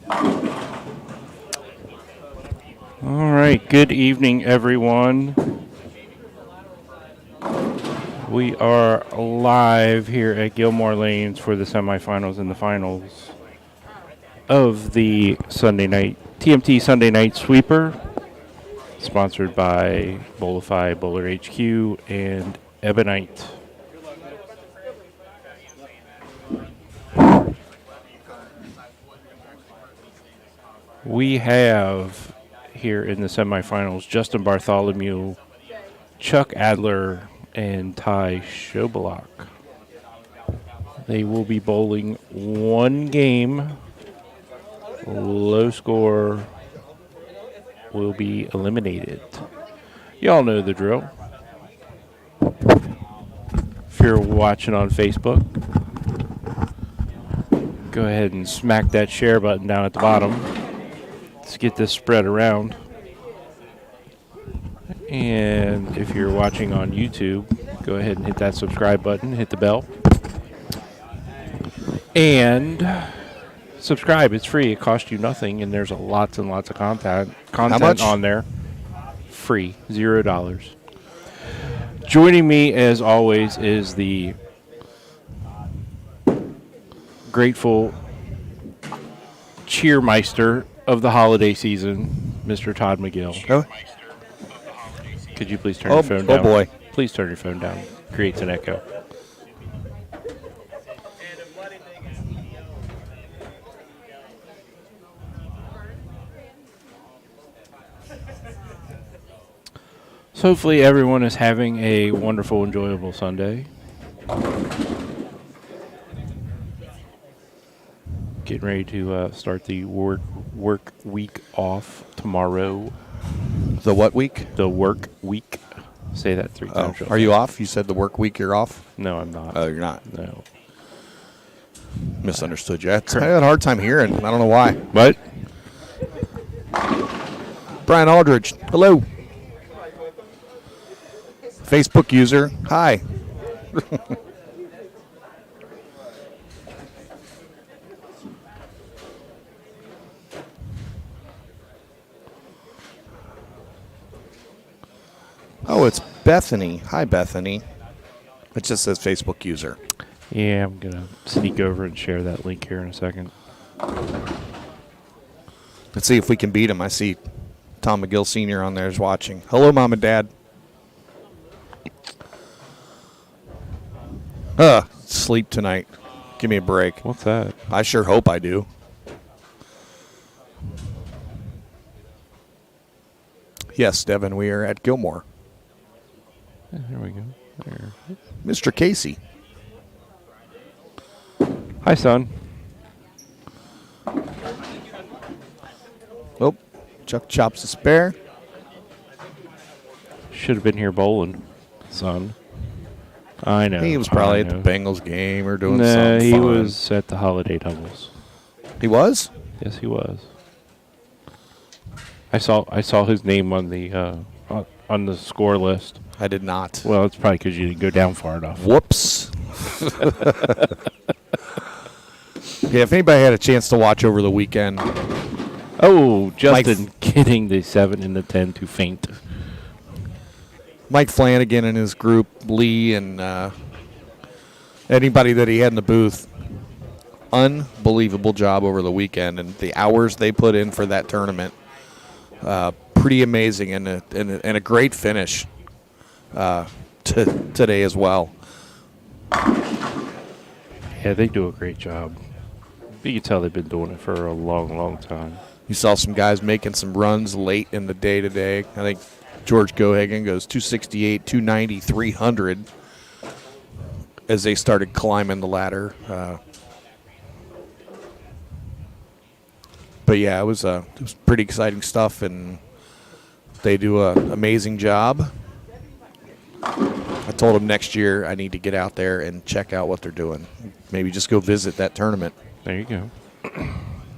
All right, good evening, everyone. We are live here at Gilmore Lanes for the semifinals and the finals of the Sunday night TMT Sunday Night Sweeper, sponsored by Bolify, Bowler HQ, and Ebonite. We have here in the semifinals Justin Bartholomew, Chuck Adler, and Ty Schobelach. They will be bowling one game. Low score will be eliminated. Y'all know the drill. If you're watching on Facebook, go ahead and smack that share button down at the bottom. Let's get this spread around. And if you're watching on YouTube, go ahead and hit that subscribe button, hit the bell. And subscribe. It's free. It costs you nothing, and there's lots and lots of content on there. Free. $0. Joining me, as always, is the grateful cheermeister of the holiday season, Mr. Todd McGill. Oh. Could you please turn your phone down? Oh, boy. Please turn your phone down. Creates an echo. So hopefully everyone is having a wonderful, enjoyable Sunday. Getting ready to start the work week off tomorrow. The what week? The work week. Say that 3 times. Are you off? You said the work week you're off? No, I'm not. Oh, you're not? No. Misunderstood you. I had a hard time hearing. I don't know why. What? Brian Aldridge, hello. Facebook user, hi. Oh, it's Bethany. Hi, Bethany. It just says Facebook user. Yeah, I'm going to sneak over and share that link here in a second. Let's see if we can beat him. I see Tom McGill Sr. on there is watching. Hello, Mom and Dad. Sleep tonight. Give me a break. What's that? I sure hope I do. Yes, Devin, we are at Gilmore. Yeah, there we go. There. Mr. Casey. Hi, son. Oh, Chuck chops a spare. Should have been here bowling, son. I know. He was probably at the Bengals game or doing something he fun. was at the holiday doubles. He was? Yes, he was. I saw his name on the score list. I did not. Well, it's probably because you didn't go down far enough. Whoops. Yeah, if anybody had a chance to watch over the weekend. Oh, Justin getting the 7 and the 10 to faint. Mike Flanagan and his group, Lee, and anybody that he had in the booth, unbelievable job over the weekend. And the hours they put in for that tournament, pretty amazing, and a great finish today as well. Yeah, they do a great job. You can tell they've been doing it for a long, long time. You saw some guys making some runs late in the day today. I think George Gohagen goes 268, 290, 300 as they started climbing the ladder. But yeah, it was pretty exciting stuff, and they do an amazing job. I told them next year I need to get out there and check out what they're doing. Maybe just go visit that tournament. There you go.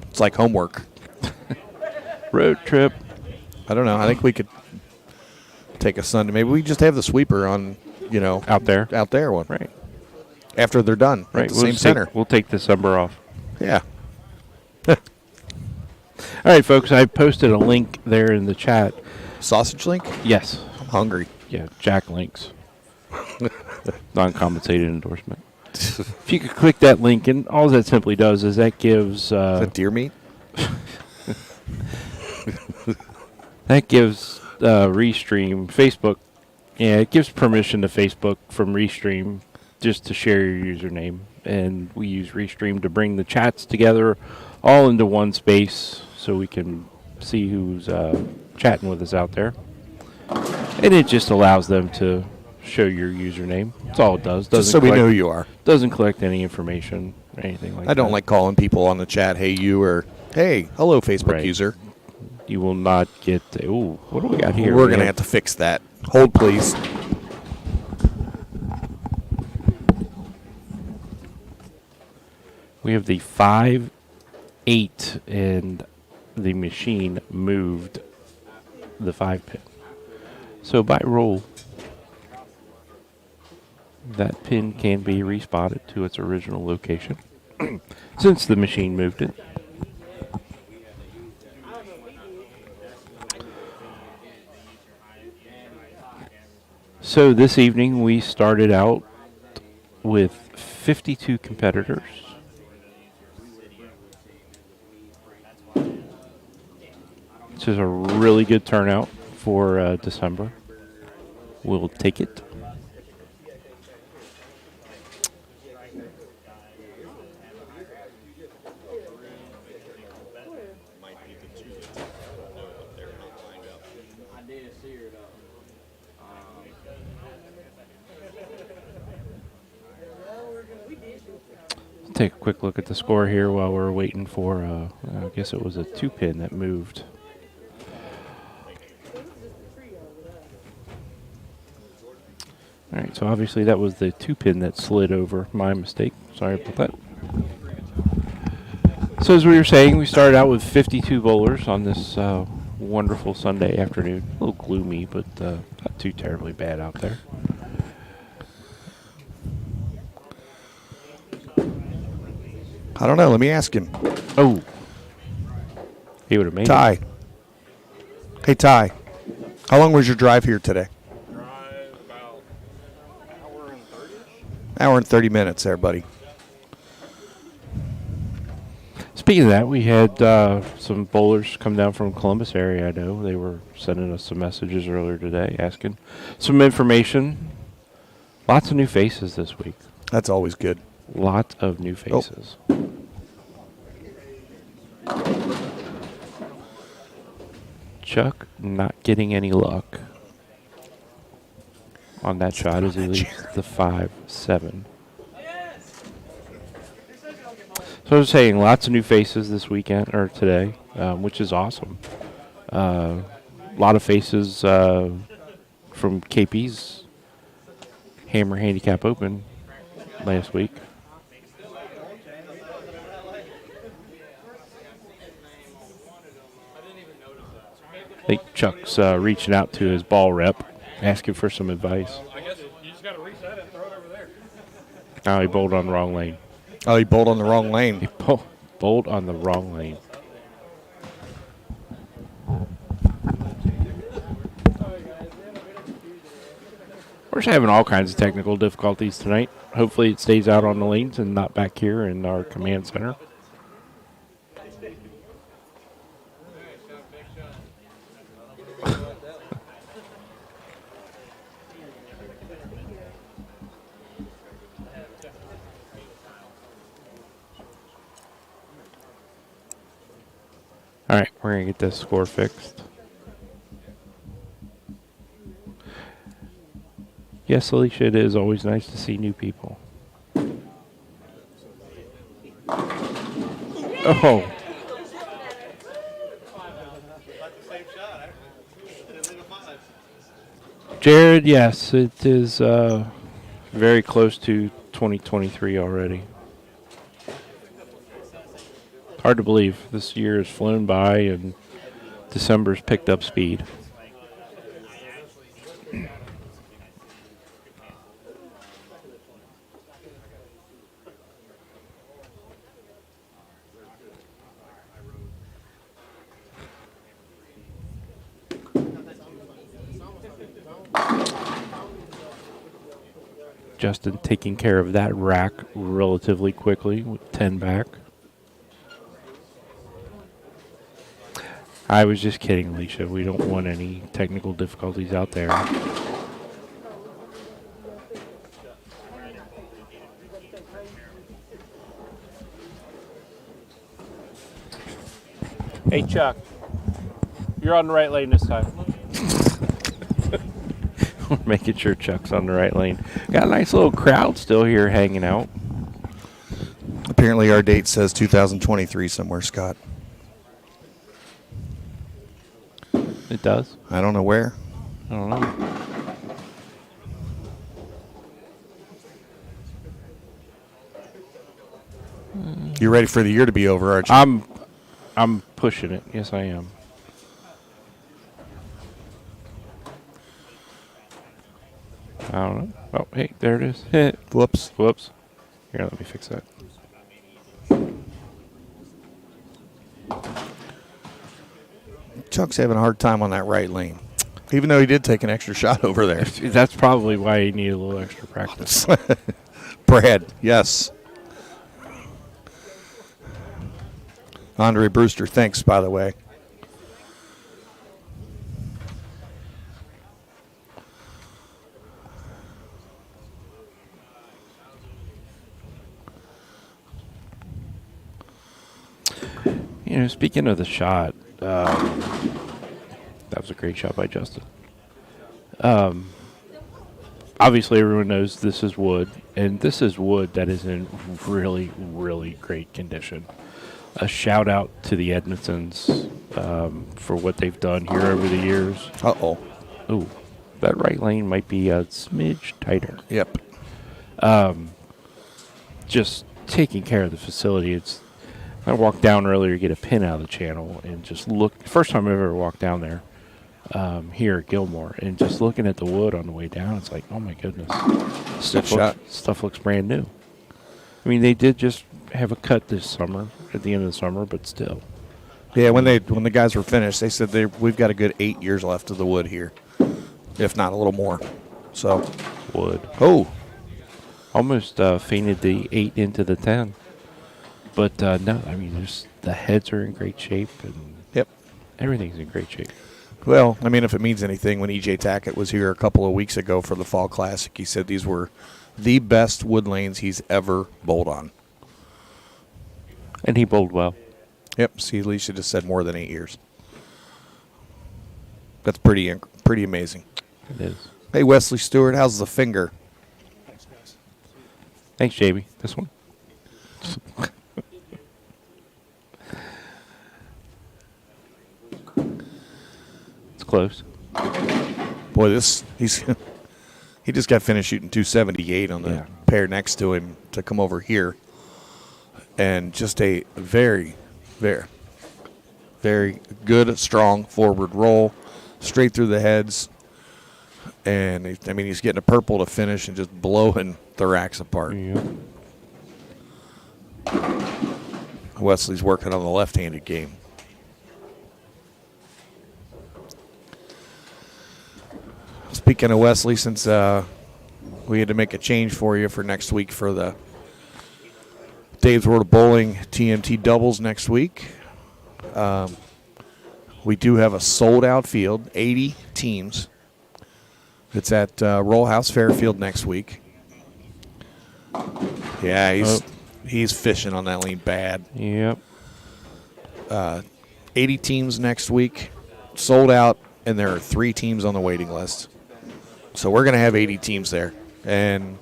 It's like homework. Road trip. I don't know. I think we could take a Sunday. Maybe we just have the sweeper on, out there one. Right. After they're done. Right. At the same center. We'll take December off. Yeah. All right, folks, I posted a link there in the chat. Sausage link? Yes. I'm hungry. Yeah, Jack links. Non-compensated endorsement. If you could click that link, and all that simply does is that gives Is that deer meat? Restream Facebook. Yeah, it gives permission to Facebook from Restream just to share your username, and we use Restream to bring the chats together all into one space so we can see who's chatting with us out there. And it just allows them to show your username. That's all it does. Just so we know who you are. Doesn't collect any information or anything like that. I don't like calling people on the chat, hey, you, or hey, hello, Facebook Right. user. You will not get. Ooh, what do we got here? We're going to have to fix that. Hold, please. We have the 5-8, and the machine moved the 5 pin. So by roll, that pin can be respotted to its original location since the machine moved it. So this evening we started out with 52 competitors. Which is a really good turnout for December. We'll take it. Take a quick look at the score here while we're waiting for, I guess it was a 2-pin that moved. All right, so obviously that was the 2-pin that slid over. My mistake. Sorry about that. So as we were saying, we started out with 52 bowlers on this wonderful Sunday afternoon. A little gloomy, but not too terribly bad out there. I don't know. Let me ask him. Oh. He would have made Ty. it. Hey, Ty. How long was your drive here today? About hour and 30. Hour and 30 minutes there, buddy. Speaking of that, we had some bowlers come down from Columbus area, I know. They were sending us some messages earlier today asking some information. Lots of new faces this week. That's always good. Lots of new faces. Chuck not getting any luck on that shot as he leads the 5-7. So I was saying, lots of new faces this weekend or today, which is awesome. A lot of faces from KP's Hammer Handicap Open last week. I think Chuck's reaching out to his ball rep, asking for some advice. I guess you just got to reset it and throw it over there. Now he bowled on the wrong lane. Oh, he bowled on the wrong lane. He bowled on the wrong lane. We're just having all kinds of technical difficulties tonight. Hopefully it stays out on the lanes and not back here in our command center. All right, we're going to get this score fixed. Yes, Alicia, it is always nice to see new people. Oh. Jared, yes, it is very close to 2023 already. Hard to believe. This year has flown by and December's picked up speed. Justin taking care of that rack relatively quickly with 10 back. I was just kidding, Alicia. We don't want any technical difficulties out there. Hey, Chuck. You're on the right lane this time. We're making sure Chuck's on the right lane. Got a nice little crowd still here hanging out. Apparently our date says 2023 somewhere, Scott. It does? I don't know where. I don't know. You're ready for the year to be over, aren't you? I'm pushing it. Yes, I am. I don't know. Oh, hey, there it is. Whoops. Whoops. Here, let me fix that. Chuck's having a hard time on that right lane, even though he did take an extra shot over there. That's probably why he needed a little extra practice. Brad, yes. Andre Brewster, thanks, by the way. You know, speaking of the shot, that was a great shot by Justin. Obviously, everyone knows this is wood, and this is wood that is in really, really great condition. A shout out to the Edmondsons for what they've done here over the years. Uh-oh. Ooh, that right lane might be a smidge tighter. Yep. Just taking care of the facility. I walked down earlier to get a pin out of the channel and just look. First time I've ever walked down there here at Gilmore, and just looking at the wood on the way down, it's like, oh my goodness, stuff looks brand new. I mean, they did just have a cut this summer at the end of the summer, but still. Yeah, when the guys were finished, they said we've got a good 8 years left of the wood here, if not a little more. So Wood. Oh, Almost fainted the 8 into the 10. But no, I mean, just the heads are in great shape, and yep. everything's in great shape. Well, I mean, if it means anything, when E.J. Tackett was here a couple of weeks ago for the Fall Classic, he said these were the best wood lanes he's ever bowled on. And he bowled well. Yep, see, Alicia just said more than 8 years. That's pretty amazing. It is. Hey, Wesley Stewart, how's the finger? Thanks, JB. This one? It's close. Boy, he just got finished shooting 278 on the pair next to him to come over here. And just a very, very, very good, strong forward roll, straight through the heads. And, he's getting a purple to finish and just blowing the racks apart. Yep. Wesley's working on the left-handed game. Speaking of Wesley, since we had to make a change for you for next week for the Dave's World of Bowling TMT doubles next week, we do have a sold-out field, 80 teams. It's at Roll House Fairfield next week. Yeah, he's fishing on that lane bad. Yep. 80 teams next week, sold out, and there are 3 teams on the waiting list. So we're going to have 80 teams there, and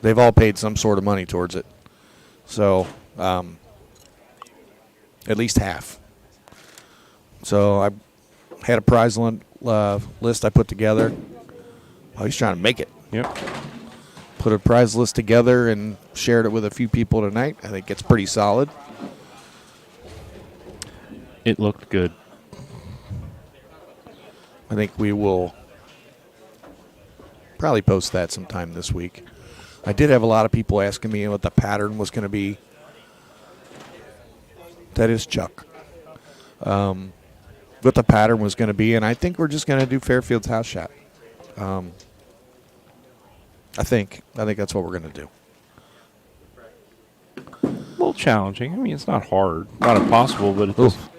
they've all paid some sort of money towards it. So at least half. So I had a prize list I put together. Oh, he's trying to make it. Yep. Put a prize list together and shared it with a few people tonight. I think it's pretty solid. It looked good. I think we will probably post that sometime this week. I did have a lot of people asking me what the pattern was going to be. That is Chuck. What the pattern was going to be, and I think we're just going to do Fairfield's house shot. I think that's what we're going to do. A little challenging. I mean, it's not hard, not impossible, but it's Oof.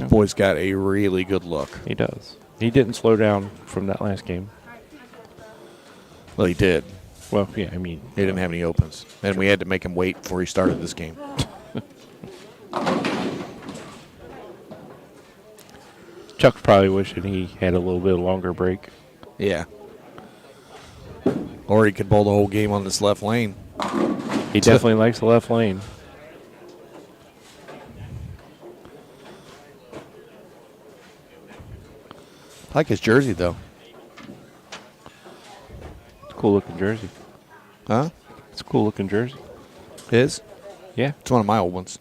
Boy's got a really good look. he does. He didn't slow down from that last game. Well, he did. Well, yeah, I mean, He didn't have any opens, and we had to make him wait before he started this game. Chuck's probably wishing he had a little bit longer break. Yeah. Or he could bowl the whole game on this left lane. He definitely likes the left lane. I like his jersey, though. It's a cool looking jersey. Huh? It's a cool looking jersey. His? Yeah. It's one of my old ones.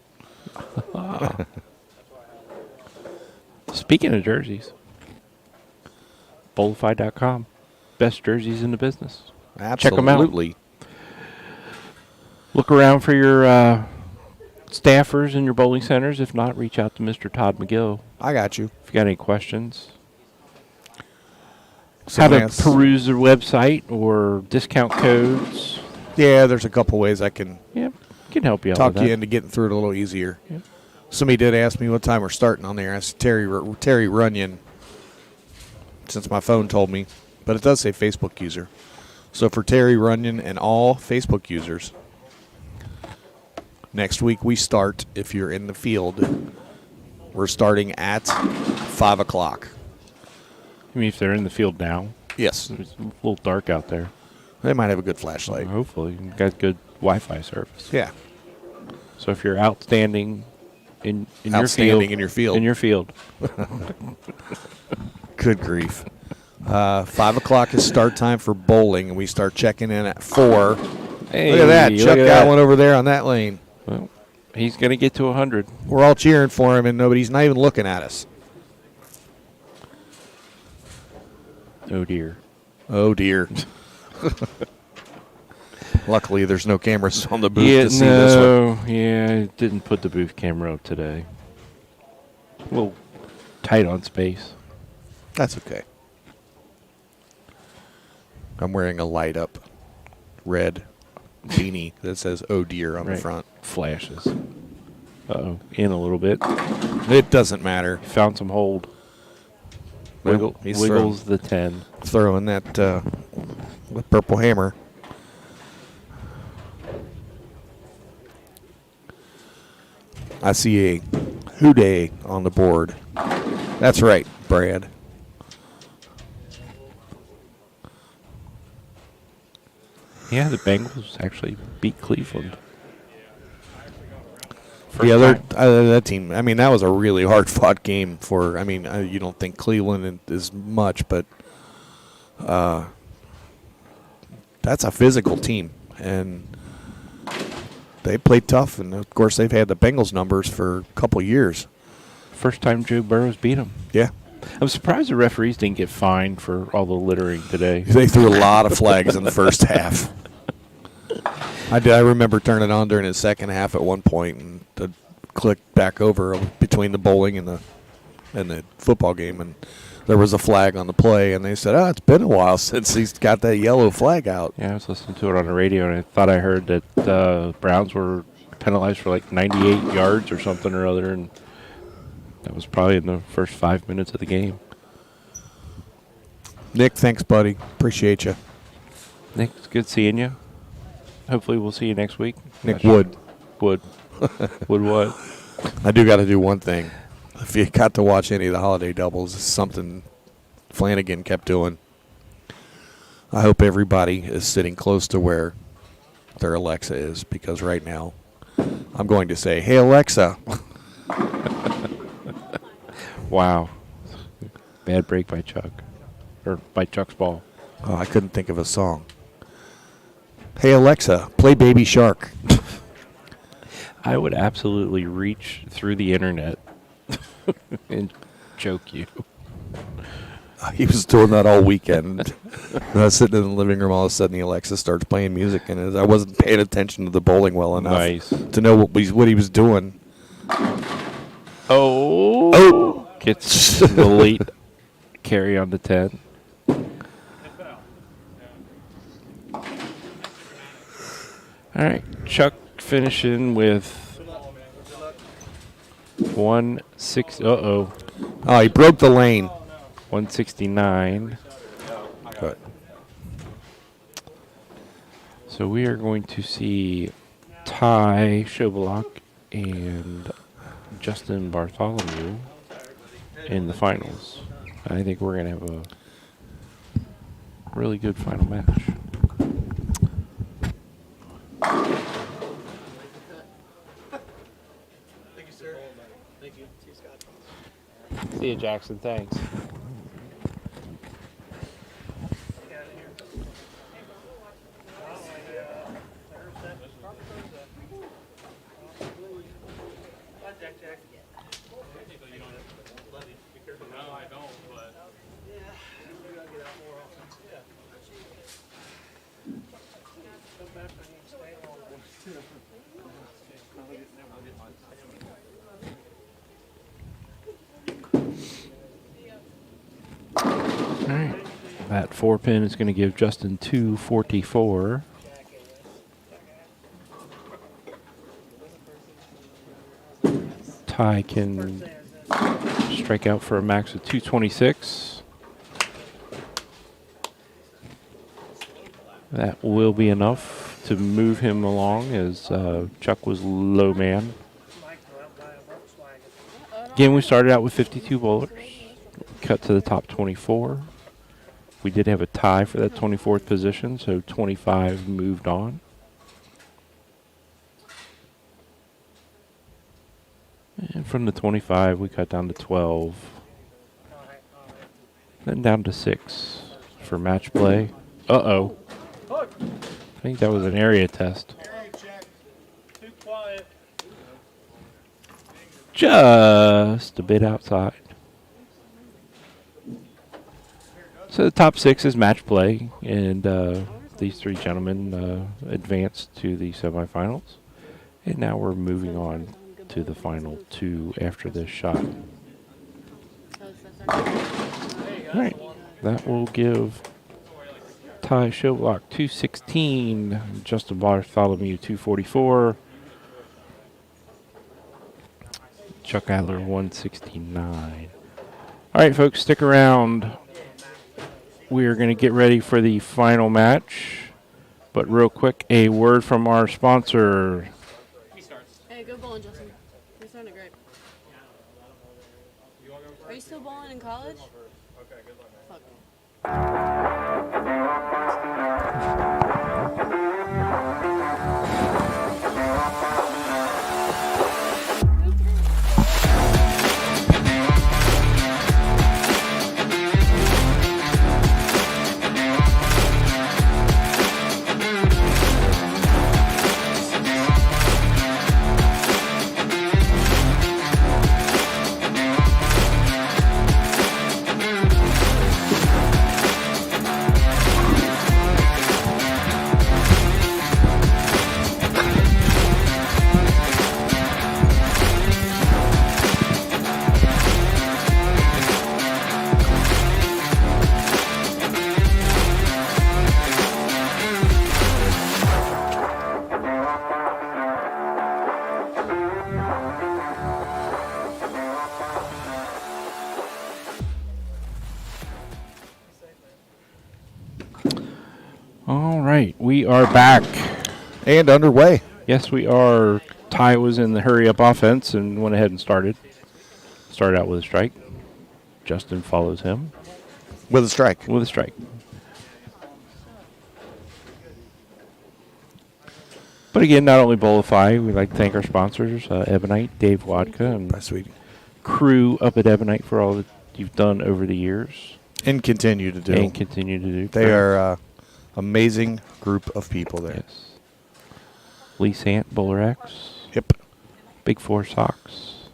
Speaking of jerseys, Bowlify.com. Best jerseys in the business. Check 'em out. Absolutely. Look around for your staffers in your bowling centers. If not, reach out to Mr. Todd McGill I got you. if you got any questions. How Somebody to else- peruse their website or discount codes. Yeah, there's a couple ways I can Yep, can help you out talk with you that. into getting through it a little easier. Yep. Somebody did ask me what time we're starting on there. I said Terry Runyon, since my phone told me, but it does say Facebook user. So for Terry Runyon and all Facebook users, next week we start, if you're in the field, we're starting at 5 o'clock. I mean, if they're in the field now, Yes. it's a little dark out there. They might have a good flashlight. Hopefully, you got good Wi-Fi service. Yeah. So if you're outstanding in Outstanding your field, in your field. Good grief. 5 o'clock is start time for bowling, and we start checking in at 4. Hey, Look at that. look Chuck at got that. one over there on that lane. Well, he's going to get to 100. We're all cheering for him, and nobody's not even looking at us. Oh, dear. Oh, dear. Luckily, there's no cameras on the booth Yeah, to see this one. yeah, I didn't put the booth camera up today. A little tight on space. That's okay. I'm wearing a light-up red beanie that says "Oh dear" on the Right. front. Flashes. Uh-oh, in a little bit. It doesn't matter. Found some hold. Wiggle. He's Wiggles the 10. throwing that with purple hammer. I see a hooday on the board. That's right, Brad. Yeah, the Bengals actually beat Cleveland. The other time. that team, I mean, that was a really hard-fought game for, I mean, you don't think Cleveland is much, but that's a physical team, and they played tough, and, of course, they've had the Bengals numbers for a couple years. First time Joe Burrows beat him. Yeah. I'm surprised the referees didn't get fined for all the littering today. They threw a lot of flags in the first half. I remember turning it on during the second half at one point and to click back over between the bowling and the football game, and there was a flag on the play, and they said, "Oh, it's been a while since he's got that yellow flag out." Yeah, I was listening to it on the radio, and I thought I heard that Browns were penalized for like 98 yards or something or other, and that was probably in the first 5 minutes of the game. Nick, thanks, buddy. Appreciate you. Nick, it's good seeing you. Hopefully we'll see you next week. Nick Not sure. Wood. Wood. Wood what? I do got to do one thing. If you got to watch any of the holiday doubles, it's something Flanagan kept doing. I hope everybody is sitting close to where their Alexa is, because right now I'm going to say, "Hey, Alexa." Wow. Bad break by Chuck. Or by Chuck's ball. Oh, I couldn't think of a song. Hey, Alexa, play Baby Shark. I would absolutely reach through the internet and choke you. He was doing that all weekend. And I was sitting in the living room, all of a sudden the Alexa starts playing music, and I wasn't paying attention to the bowling well enough Nice. to know what he was doing. Oh! Gets the late carry on the 10. All right, Chuck finishing with 160. Uh-oh. Oh, he broke the lane. 169. Good. So we are going to see Ty Schobelach and Justin Bartholomew in the finals. I think we're going to have a really good final match. Thank you, sir. Thank you. See you, Scott. See you, Jackson. Thanks. No, I don't, but. All right. That 4-pin is going to give Justin 244. Ty can strike out for a max of 226. That will be enough to move him along as Chuck was low man. Again, we started out with 52 bowlers. Cut to the top 24. We did have a tie for that 24th position, so 25 moved on. And from the 25, we cut down to 12. Then down to 6 for match play. Uh-oh. I think that was an area test. Too quiet. Just a bit outside. So the top 6 is match play, and these 3 gentlemen advanced to the semifinals. And now we're moving on to the final 2 after this shot. All right, that will give Ty Schobelach 216, Justin Bartholomew 244, Chuck Adler 169. All right, folks, stick around. We are going to get ready for the final match. But real quick, a word from our sponsor. Hey, go bowling, Justin. You're sounding great. Are you still bowling in college? Okay, good luck, man. Fuck. All right, we are back. And underway. Yes, we are. Ty was in the hurry-up offense and went ahead and started. Started out with a strike. Justin follows him With a strike. with a strike. But again, not only Bolify, we'd like to thank our sponsors, Ebonite, Dave Wadka, and Bye, sweetie. crew up at Ebonite for all that you've done over the years And continue to do. and continue to do. They are amazing group of people there. Yes. Lee Sant, Bowler X, Yep. Big Four Socks,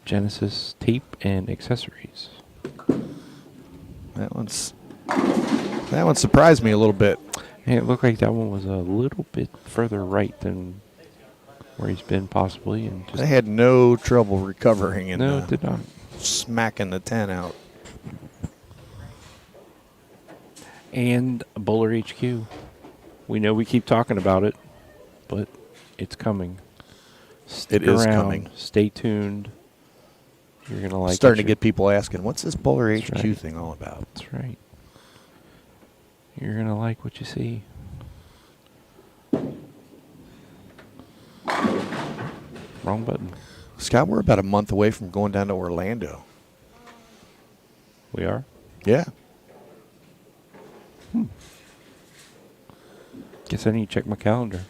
Genesis Tape and Accessories. That one surprised me a little bit. And it looked like that one was a little bit further right than where he's been possibly. And just They had no trouble recovering and no, it did not. smacking the 10 out. And Bowler HQ. We know we keep talking about it. but it's coming. It is coming. Stay tuned. You're going to like Starting to it. get people asking, what's this Bowler That's HQ right. thing all about? That's right. You're going to like what you see. Wrong button. Scott, we're about a month away from going down to Orlando. We are? Yeah. Guess I need to check my calendar.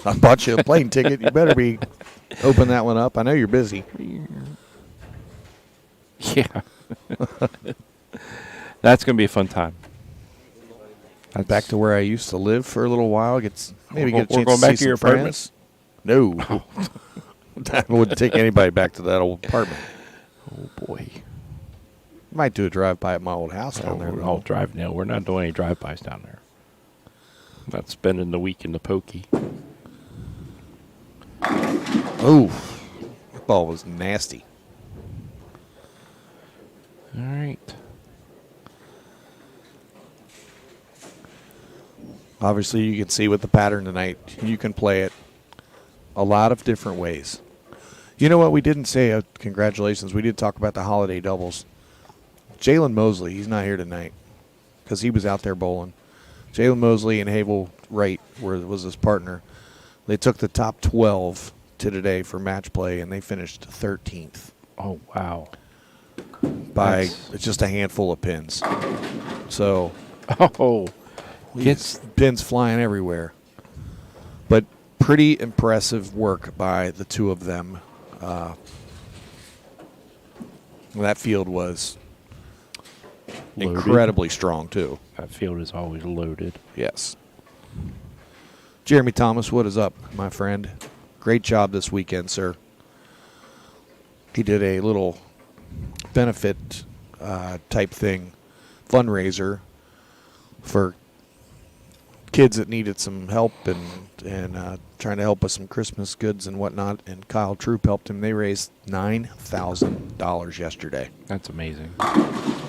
I bought you a plane ticket. You better be open that one up. I know you're busy. Yeah. That's going to be a fun time. Back to where I used to live for a little while. Maybe get a We're chance going to back see to your some apartment? friends. No. I wouldn't take anybody back to that old apartment. Oh, boy. Might do a drive-by at my old house down there. I'll drive now. We're not doing any drive-bys down there. Not spending the week in the pokey. Oh, that ball was nasty. All right. Obviously, you can see with the pattern tonight, you can play it a lot of different ways. You know what we didn't say? Congratulations. We did talk about the holiday doubles. Jalen Mosley, he's not here tonight because he was out there bowling. Jalen Mosley and Havel Wright was his partner. They took the top 12 to today for match play, and they finished 13th Oh, wow. by That's- just a handful of pins. So Oh, gets pins flying everywhere. But pretty impressive work by the two of them. That field was loaded. incredibly strong, too. That field is always loaded. Yes. Jeremy Thomas, what is up, my friend? Great job this weekend, sir. He did a little benefit type thing, fundraiser for kids that needed some help and trying to help with some Christmas goods and whatnot. And Kyle Troop helped him. They raised $9,000 yesterday. That's amazing.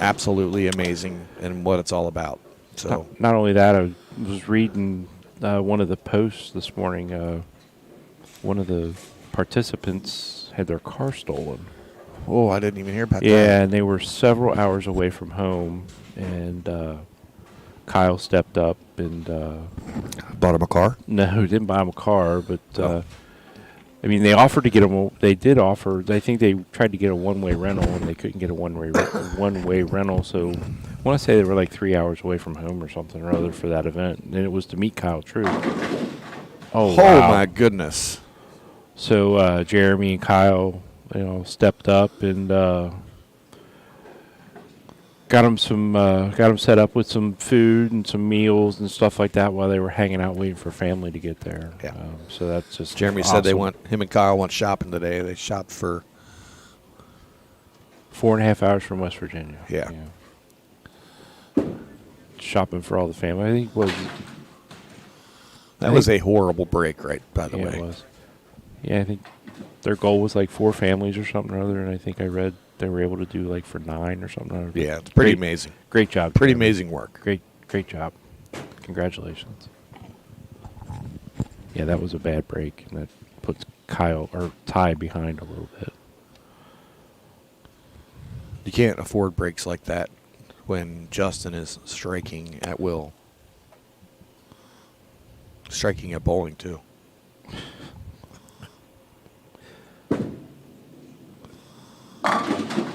Absolutely amazing, and what it's all about. So Not only that, I was reading one of the posts this morning. One of the participants had their car stolen. oh, I didn't even hear about that. Yeah, and they were several hours away from home, and Kyle stepped up and Bought him a car. no, didn't buy him a car, but Oh. I mean, they offered to get him. They did offer. I think they tried to get a one-way rental, and they couldn't get a one-way rental. So I want to say they were like 3 hours away from home or something or other for that event, and it was to meet Kyle Troop. Oh, wow. My goodness. So Jeremy and Kyle, stepped up and got him set up with some food and some meals and stuff like that while they were hanging out waiting for family to get there. Yeah. So that's just Jeremy said awesome. him and Kyle went shopping today. They shopped for 4.5 hours from West Virginia. Yeah. Shopping for all the family. I think that was a horrible break, right? By the yeah, way, it was. Yeah, I think their goal was like 4 families or something or other, and I think I read they were able to do like for 9 or something. Or other. yeah, it's pretty Great- amazing. Great job. Pretty Jeremy. amazing work. Great job. Congratulations. Yeah, that was a bad break, and that puts Ty behind a little bit. You can't afford breaks like that when Justin is striking at will. Striking at bowling, too.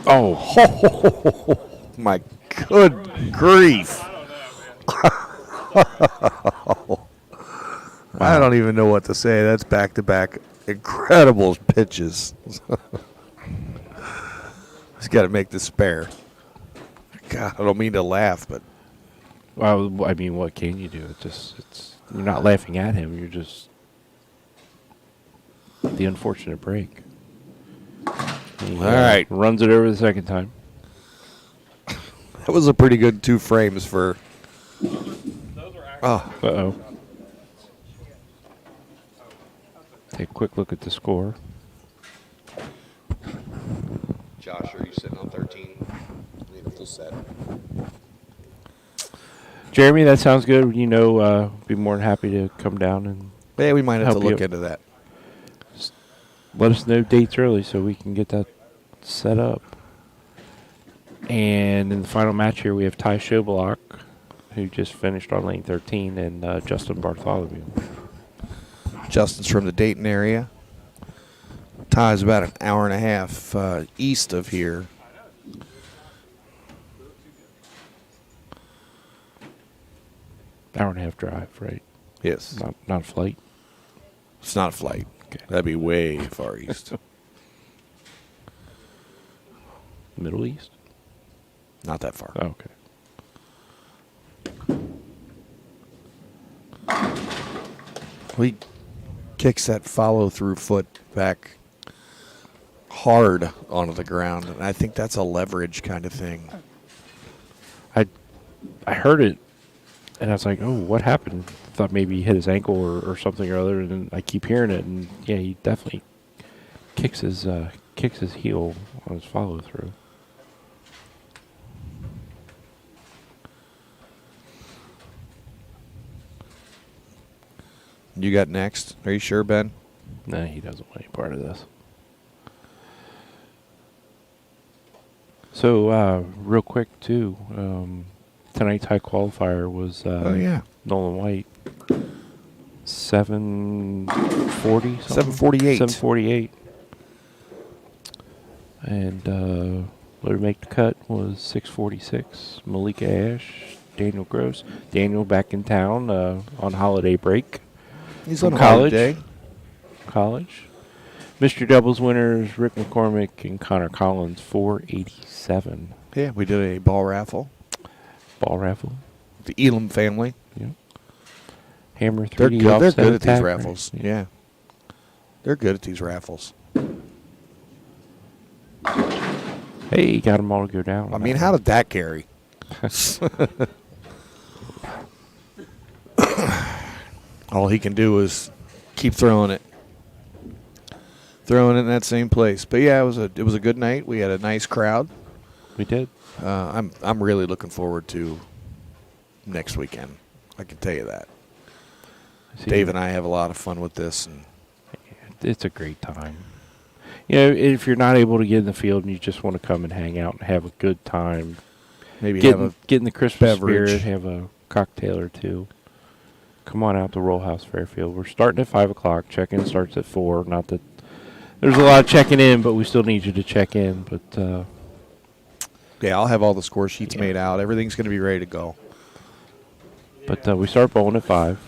Oh, My good grief. I don't even know what to say. That's back-to-back incredible pitches. He's got to make the spare. God, I don't mean to laugh, but well, I mean, what can you do? You're not laughing at him. You're just the unfortunate break. He, All right. runs it over the second time. that was a pretty good 2 frames for. Oh, Uh-oh. Take a quick look at the score. Josh, are you sitting on 13? I need a full set. Jeremy, that sounds good. Be more than happy to come down and Yeah, we might have to Help you. look into that. let us know dates early so we can get that set up. And in the final match here, we have Ty Schoblock, who just finished on lane 13, and Justin Bartholomew. Justin's from the Dayton area. Ty's about an hour and a half east of here. Hour and a half drive, right? Yes. Not a flight. It's not a flight. Okay. That'd be way far east. Middle East? Not that far. Oh, okay. He kicks that follow-through foot back hard onto the ground, and I think that's a leverage kind of thing. I heard it, and I was like, oh, what happened? Thought maybe he hit his ankle or something or other, and then I keep hearing it, and yeah, he definitely kicks his heel on his follow-through. You got next. Are you sure, Ben? Nah, he doesn't want any part of this. So, real quick, too, tonight's high qualifier was Nolan White. 740 748. 748. And what make the cut was 646. Malika Ash, Daniel Gross. Daniel back in town on holiday break. He's From on college. college. Mr. Doubles winners Rick McCormick and Connor Collins, 487. Yeah, we did a ball raffle. Ball raffle. The Elam family. Yeah. Hammer 3D They're good. They're offset good at these attack, raffles. right? Yeah. They're good at these raffles. Hey, got them all to go down. I mean, how did that carry? All he can do is keep throwing it. Throwing it in that same place. But yeah, it was a good night. We had a nice crowd. We did. I'm really looking forward to next weekend. I can tell you that. Dave and I have a lot of fun with this, and it's a great time. If you're not able to get in the field and you just want to come and hang out and have a good time, maybe get have in the Christmas beverage. spirit, have a cocktail or two. Come on out to Roll House Fairfield. We're starting at 5 o'clock. Check-in starts at 4. Not that there's a lot of checking in, but we still need you to check in. But yeah, I'll have all the score sheets made out. Everything's going to be ready to go. But we start bowling at 5.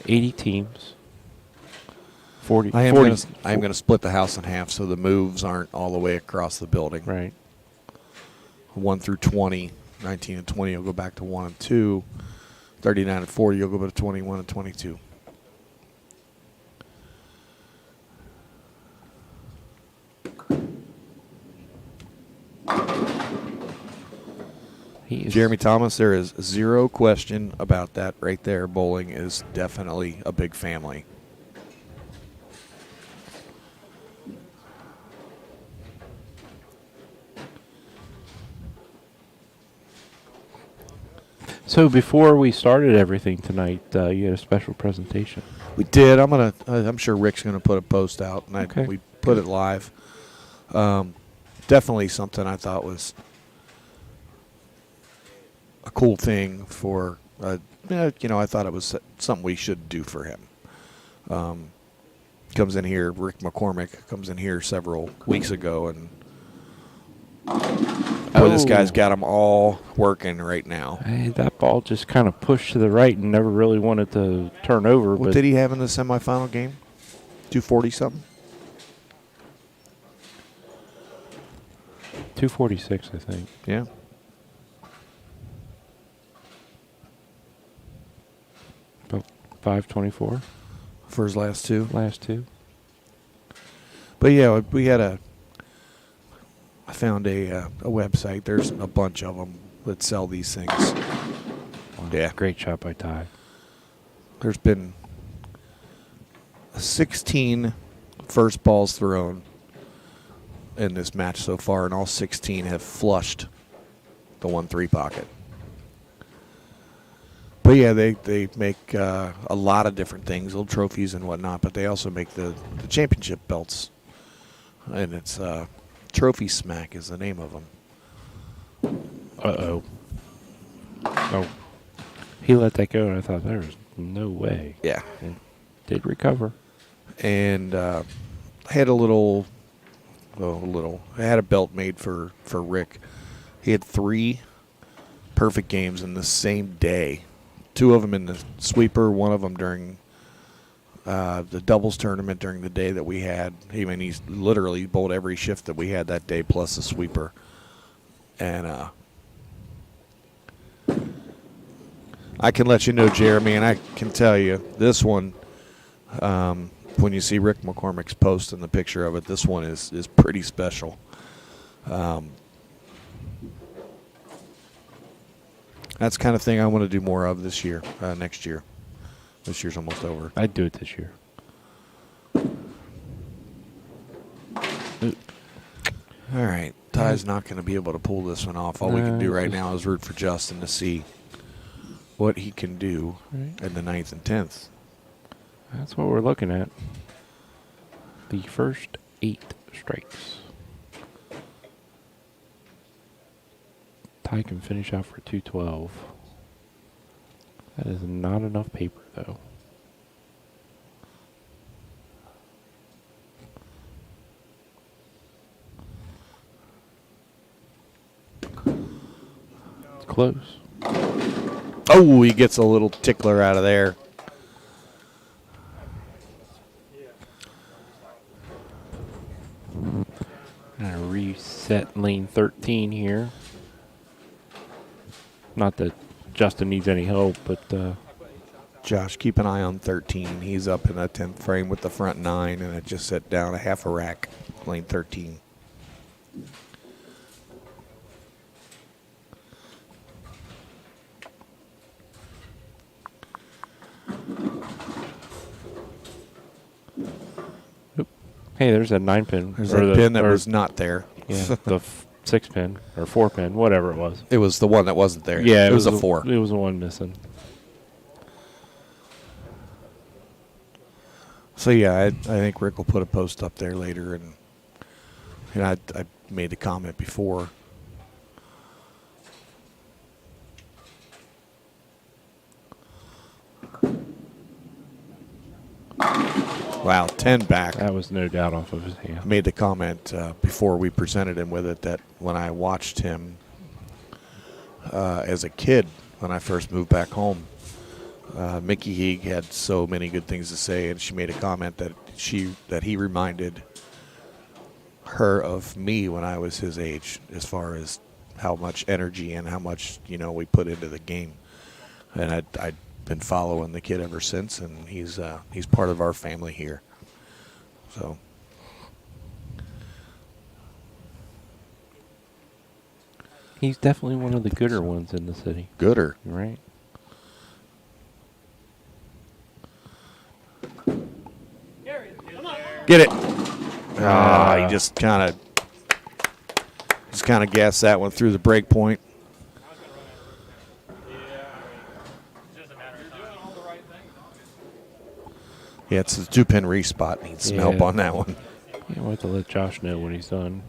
80 teams. 40. I am 40 going to split the house in half so the moves aren't all the way across the building. Right. 1 through 20, 19 and 20 will go back to 1 and 2. 39 and 40 you'll go back to 21 and 22. Jeremy Thomas, there is zero question about that right there. Bowling is definitely a big family. So before we started everything tonight, you had a special presentation. We did. I'm sure Rick's gonna put a post out, and Okay. we put it live. Definitely something I thought was a cool thing for. I thought it was something we should do for him. Comes in here, Rick McCormick comes in here several weeks ago, and boy, this guy's got them all working right now. Hey, that ball just kind of pushed to the right and never really wanted to turn over. What but did he have in the semifinal game? 240 something. 246, I think. Yeah. About 524. For his last two. Last two. But yeah, I found a website. There's a bunch of them that sell these things. Wow, Yeah. Great shot by Ty. There's been 16 first balls thrown in this match so far, and all 16 have flushed the 1-3 pocket. But yeah, they make a lot of different things, little trophies and whatnot. But they also make the championship belts, and it's Trophy Smack is the name of them. Uh-oh. Oh. He let that go, and I thought there was no way. Yeah, It did recover. and I had I had a belt made for Rick. He had 3 perfect games in the same day. 2 of them in the sweeper, 1 of them during the doubles tournament during the day that we had. He's literally bowled every shift that we had that day plus the sweeper. And I can let you know, Jeremy, and I can tell you, this one, when you see Rick McCormick's post and the picture of it, this one is pretty special. That's the kind of thing I want to do more of this year, next year. This year's almost over. I'd do it this year. All right. Ty's not going to be able to pull this one off. All we can do right now is root for Justin to see what he can do in the 9th and 10th. That's what we're looking at. The first 8 strikes. Ty can finish out for 212. That is not enough paper, though. It's close. Oh, he gets a little tickler out of there. Gonna reset lane 13 here. Not that Justin needs any help, but Josh, keep an eye on 13. He's up in the 10th frame with the front 9, and it just set down a half a rack, lane 13. hey, there's that 9-pin. There's a pin that was not there. Yeah, the 6-pin or 4-pin, whatever it was. It was the one that wasn't there. Yeah, it was a 4. It was the one missing. So yeah, I think Rick will put a post up there later, and I made the comment before. Wow, 10 back. That was no doubt off of his hand. I made the comment before we presented him with it that when I watched him as a kid, when I first moved back home, Mickey Heeg had so many good things to say, and she made a comment that he reminded her of me when I was his age, as far as how much energy and how much we put into the game. And I'd been following the kid ever since, and he's part of our family here. So. He's definitely one of the gooder ones in the city. Gooder. Right? Get it. He just kind of gassed that one through the break point. Yeah, it's the 2-pin re-spot. Needs some help on that one. Yeah, we'll have to let Josh know when he's done.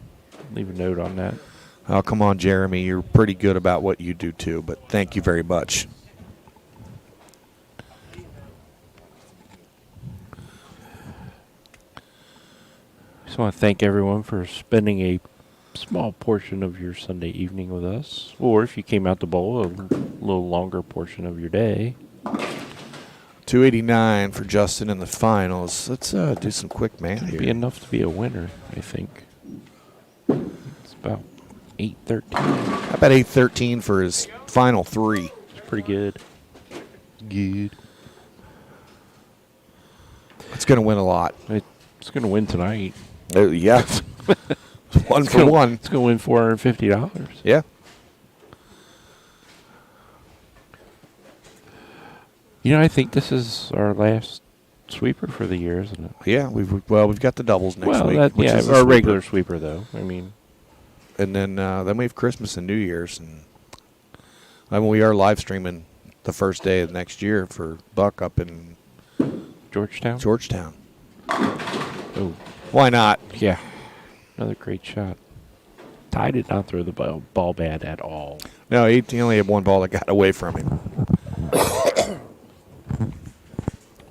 Leave a note on that. Oh, come on, Jeremy. You're pretty good about what you do, too, but thank you very much. Just want to thank everyone for spending a small portion of your Sunday evening with us. Or if you came out to bowl, a little longer portion of your day. 289 for Justin in the finals. Let's do some quick math It'd here. be enough to be a winner, I think. It's about 813. How about 813 for his final 3? It's pretty good. Good. It's going to win a lot. It's going to win tonight. Yeah. One for one. It's going to win $450. Yeah. I think this is our last sweeper for the year, isn't it? Yeah, we've got the doubles next week. That, which yeah, is the our sweeper. regular sweeper, though. I mean, And then we have Christmas and New Year's, and I mean, we are live streaming the first day of next year for Buck up in Georgetown? Georgetown. Oh, Why not? yeah. Another great shot. Ty did not throw the ball bad at all. No, he only had one ball that got away from him.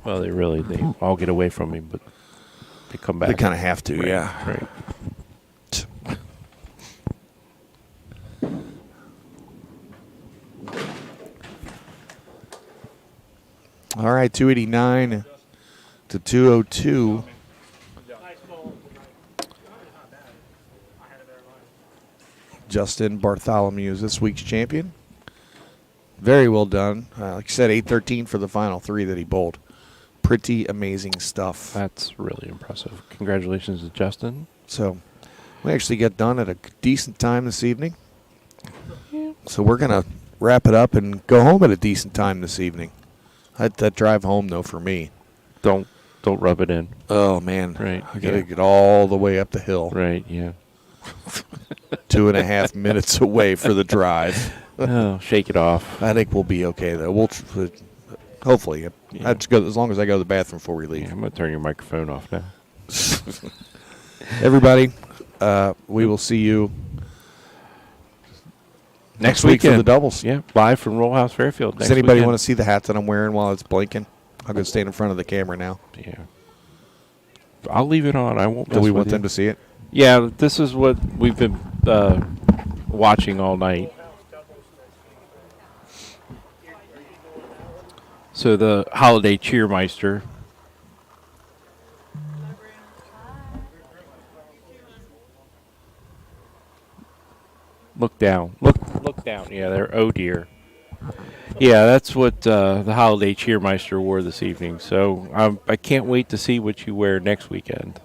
Well, they all get away from him, but they come back. They kind of have to, Right, yeah. Right. All right, 289 to 202. Nice ball. Justin Bartholomew is this week's champion. Very well done. Like I said, 8-13 for the final three that he bowled. Pretty amazing stuff. That's really impressive. Congratulations to Justin. So we actually get done at a decent time this evening. So we're going to wrap it up and go home at a decent time this evening. That drive home, though, for me. Don't rub it in. Oh, man. Right, I got to yeah. get all the way up the hill. Right, yeah. 2.5 minutes away for the drive. Oh, shake it off. I think we'll be okay, though. We'll hopefully. Yeah. I just go, as long as I go to the bathroom before we leave. Yeah, I'm going to turn your microphone off now. Everybody, we will see you next week for weekend. the doubles. Yeah, live from Roll House Fairfield. Does anybody want to see the hat that I'm wearing while it's blinking? I'll go stand in front of the camera now. Yeah. I'll leave it on. I won't. Do we want them to see it? Yeah, this is what we've been watching all night. So the holiday cheermeister. Look down. Look down. Yeah, there. Oh dear. Yeah, that's what the holiday cheermeister wore this evening. So I can't wait to see what you wear next weekend.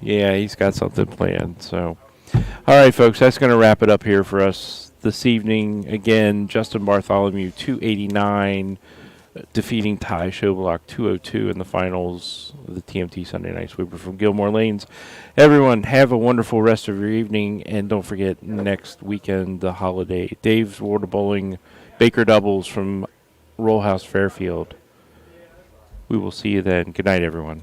Yeah, he's got something planned. So, all right, folks, that's going to wrap it up here for us this evening. Again, Justin Bartholomew, 289, defeating Ty Showblock, 202 in the finals of the TMT Sunday Night Sweeper from Gilmore Lanes. Everyone, have a wonderful rest of your evening, and don't forget, next weekend, the holiday. Dave's World of Bowling Baker Doubles from Roll House Fairfield. We will see you then. Good night, everyone.